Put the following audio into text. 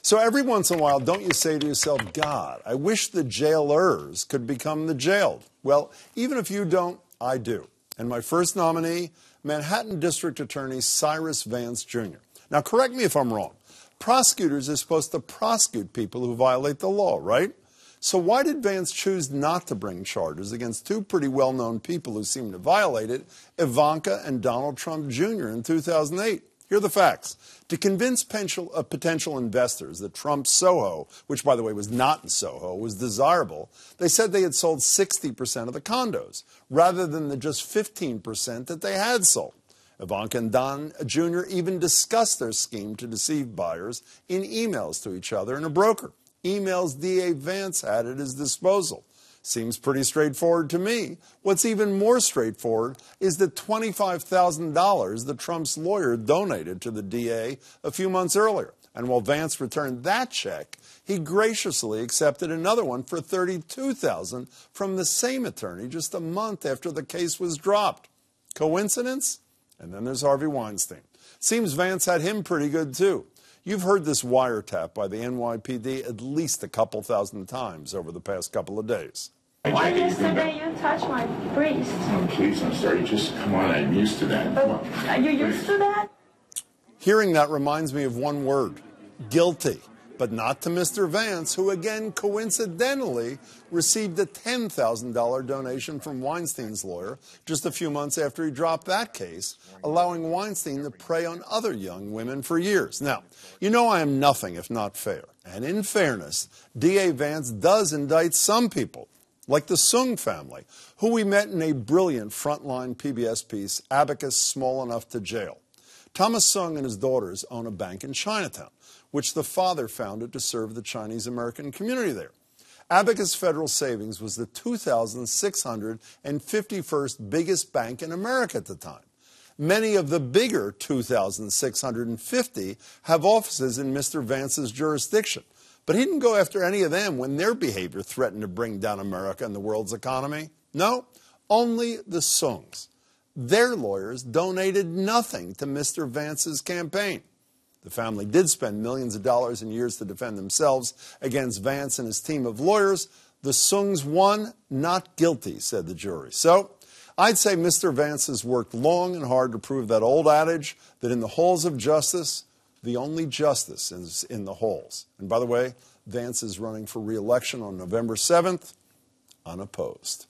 So every once in a while, don't you say to yourself, God, I wish the jailers could become the jailed. Well, even if you don't, I do. And my first nominee, Manhattan District Attorney Cyrus Vance Jr. Now, correct me if I'm wrong. Prosecutors are supposed to prosecute people who violate the law, right? So why did Vance choose not to bring charges against two pretty well-known people who seem to violate it, Ivanka and Donald Trump Jr. in 2008? Here are the facts. To convince potential investors that Trump's Soho, which, by the way, was not in Soho, was desirable, they said they had sold 60% of the condos, rather than the just 15% that they had sold. Ivanka and Don Jr. even discussed their scheme to deceive buyers in emails to each other and a broker. Emails DA Vance had at his disposal. Seems pretty straightforward to me. What's even more straightforward is the $25,000 that Trump's lawyer donated to the DA a few months earlier. And while Vance returned that check, he graciously accepted another one for $32,000 from the same attorney just a month after the case was dropped. Coincidence? And then there's Harvey Weinstein. Seems Vance had him pretty good, too. You've heard this wiretap by the NYPD at least a couple thousand times over the past couple of days. Why yesterday you touched my breast? Oh, please, I'm sorry. Just come on. I'm used to that. But are you used to that? Hearing that reminds me of one word, guilty. But not to Mr. Vance, who again coincidentally received a $10,000 donation from Weinstein's lawyer just a few months after he dropped that case, allowing Weinstein to prey on other young women for years. Now, you know I am nothing if not fair. And in fairness, DA Vance does indict some people, like the Sung family, who we met in a brilliant Frontline PBS piece, Abacus Small Enough to Jail. Thomas Sung and his daughters own a bank in Chinatown, which the father founded to serve the Chinese-American community there. Abacus Federal Savings was the 2,651st biggest bank in America at the time. Many of the bigger 2,650 have offices in Mr. Vance's jurisdiction, but he didn't go after any of them when their behavior threatened to bring down America and the world's economy. No, only the Sungs. Their lawyers donated nothing to Mr. Vance's campaign. The family did spend millions of dollars in years to defend themselves against Vance and his team of lawyers. The Sungs won, not guilty, said the jury. So I'd say Mr. Vance has worked long and hard to prove that old adage that in the halls of justice, the only justice is in the halls. And by the way, Vance is running for re-election on November 7th, unopposed.